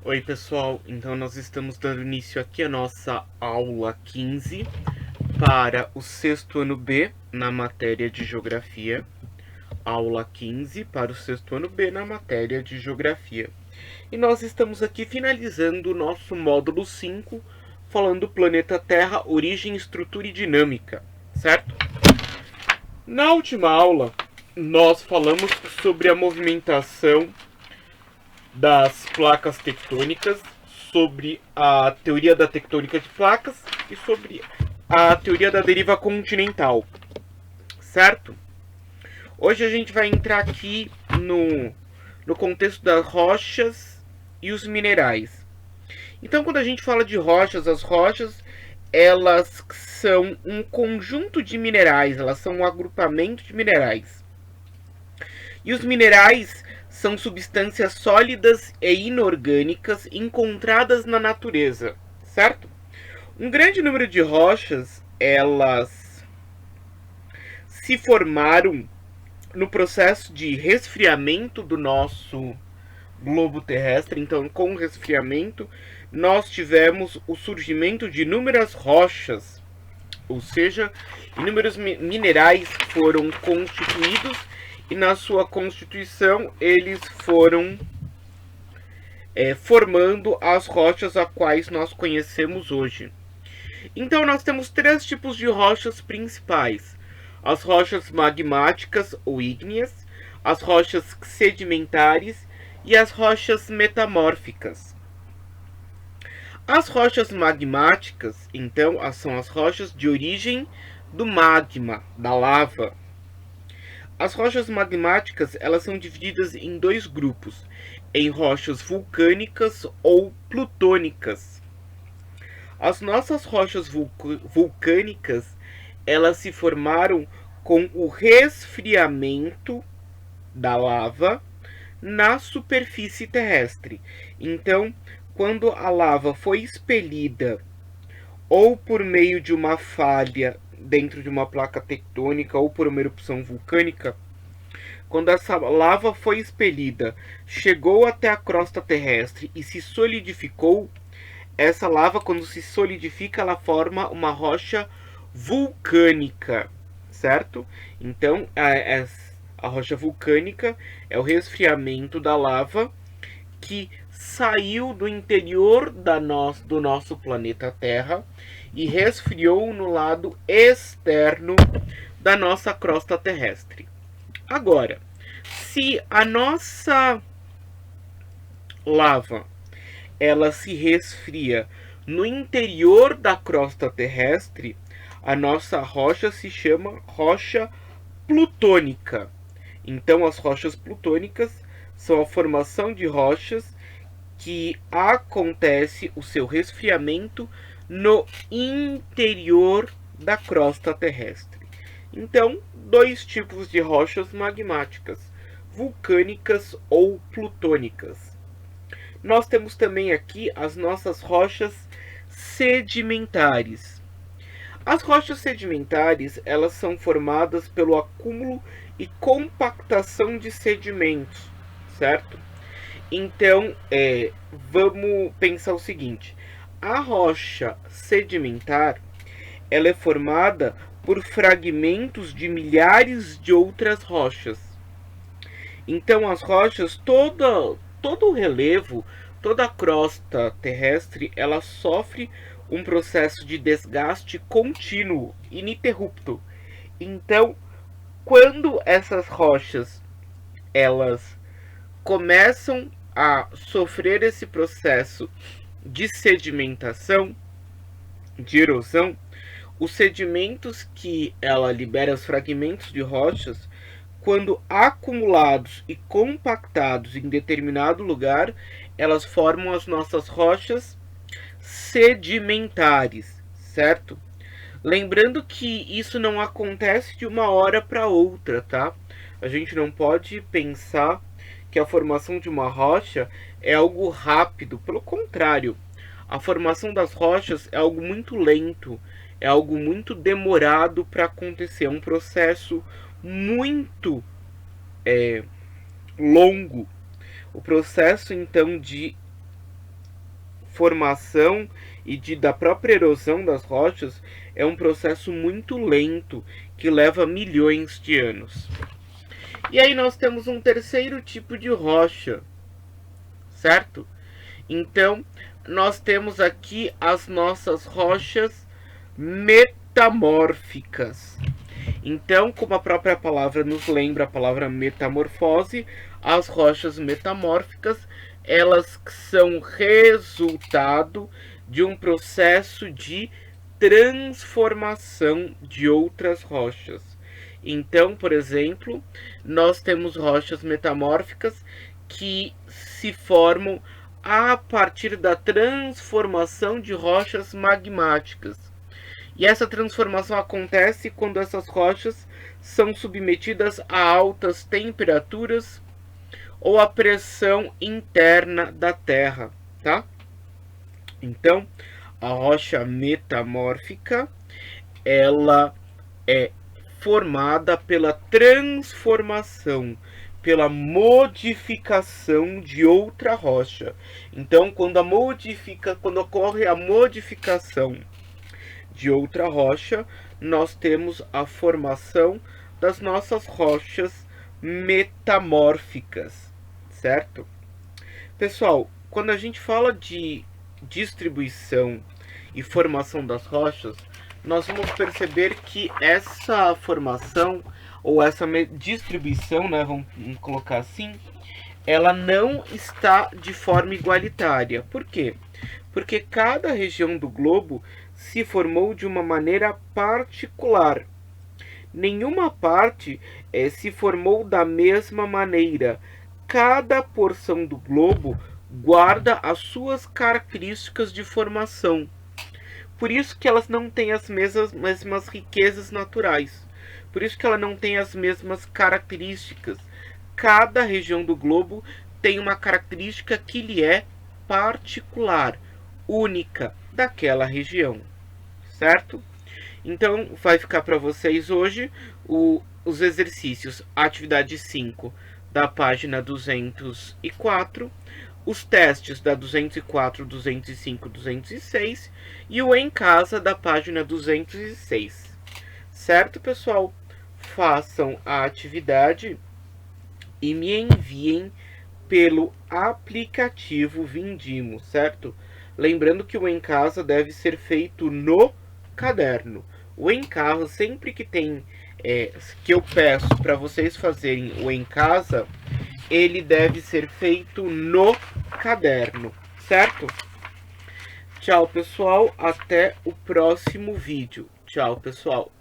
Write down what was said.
Oi pessoal, então nós estamos dando início aqui à nossa aula 15 para o sexto ano B na matéria de Geografia. Aula 15 para o sexto ano B na matéria de Geografia. E nós estamos aqui finalizando o nosso módulo 5, falando do planeta Terra, origem, estrutura e dinâmica, certo? Na última aula, nós falamos sobre a movimentação das placas tectônicas, sobre a teoria da tectônica de placas e sobre a teoria da deriva continental, certo? Hoje a gente vai entrar aqui no contexto das rochas e os minerais. Então, quando a gente fala de rochas, as rochas elas são um conjunto de minerais, elas são um agrupamento de minerais. E os minerais são substâncias sólidas e inorgânicas encontradas na natureza, certo? Um grande número de rochas, elas se formaram no processo de resfriamento do nosso globo terrestre. Então, com o resfriamento, nós tivemos o surgimento de inúmeras rochas, ou seja, inúmeros minerais foram constituídos e na sua constituição eles foram formando as rochas a quais nós conhecemos hoje. Então nós temos três tipos de rochas principais: as rochas magmáticas ou ígneas, as rochas sedimentares e as rochas metamórficas. As rochas magmáticas, então, são as rochas de origem do magma, da lava. As rochas magmáticas, elas são divididas em dois grupos, em rochas vulcânicas ou plutônicas. As nossas rochas vulcânicas, elas se formaram com o resfriamento da lava na superfície terrestre. Então, quando a lava foi expelida ou por meio de uma falha dentro de uma placa tectônica ou por uma erupção vulcânica, quando essa lava foi expelida, chegou até a crosta terrestre e se solidificou, essa lava, quando se solidifica, ela forma uma rocha vulcânica, certo? Então, a rocha vulcânica é o resfriamento da lava que saiu do interior do nosso planeta Terra e resfriou no lado externo da nossa crosta terrestre. Agora, se a nossa lava ela se resfria no interior da crosta terrestre, a nossa rocha se chama rocha plutônica. Então, as rochas plutônicas são a formação de rochas que acontece o seu resfriamento no interior da crosta terrestre. Então, dois tipos de rochas magmáticas, vulcânicas ou plutônicas. Nós temos também aqui as nossas rochas sedimentares. As rochas sedimentares, elas são formadas pelo acúmulo e compactação de sedimentos, certo? Então, vamos pensar o seguinte: a rocha sedimentar, ela é formada por fragmentos de milhares de outras rochas. Então, as rochas, todo o relevo, toda a crosta terrestre, ela sofre um processo de desgaste contínuo, ininterrupto. Então, quando essas rochas elas começam a sofrer esse processo de sedimentação, de erosão, os sedimentos que ela libera, os fragmentos de rochas, quando acumulados e compactados em determinado lugar, elas formam as nossas rochas sedimentares, certo? Lembrando que isso não acontece de uma hora para outra, tá? A gente não pode pensar que a formação de uma rocha é algo rápido. Pelo contrário, a formação das rochas é algo muito lento, é algo muito demorado para acontecer. É um processo muito longo. O processo, então, de formação e da própria erosão das rochas é um processo muito lento que leva milhões de anos. E aí nós temos um terceiro tipo de rocha, certo? Então, nós temos aqui as nossas rochas metamórficas. Então, como a própria palavra nos lembra, a palavra metamorfose, as rochas metamórficas, elas são resultado de um processo de transformação de outras rochas. Então, por exemplo, nós temos rochas metamórficas que se formam a partir da transformação de rochas magmáticas. E essa transformação acontece quando essas rochas são submetidas a altas temperaturas ou a pressão interna da Terra, tá? Então, a rocha metamórfica, ela é formada pela transformação, pela modificação de outra rocha. Então, quando ocorre a modificação de outra rocha, nós temos a formação das nossas rochas metamórficas, certo? Pessoal, quando a gente fala de distribuição e formação das rochas, nós vamos perceber que essa formação ou essa distribuição, né, vamos colocar assim, ela não está de forma igualitária. Por quê? Porque cada região do globo se formou de uma maneira particular. Nenhuma parte se formou da mesma maneira. Cada porção do globo guarda as suas características de formação. Por isso que elas não têm as mesmas riquezas naturais. Por isso que ela não tem as mesmas características. Cada região do globo tem uma característica que lhe é particular, única daquela região, certo? Então, vai ficar para vocês hoje os exercícios, atividade 5 da página 204, os testes da 204, 205, 206 e o em casa da página 206. Certo, pessoal? Façam a atividade e me enviem pelo aplicativo Vindimo, certo? Lembrando que o em casa deve ser feito no caderno. O em casa, sempre que que eu peço para vocês fazerem o em casa, ele deve ser feito no caderno, certo? Tchau, pessoal. Até o próximo vídeo. Tchau, pessoal.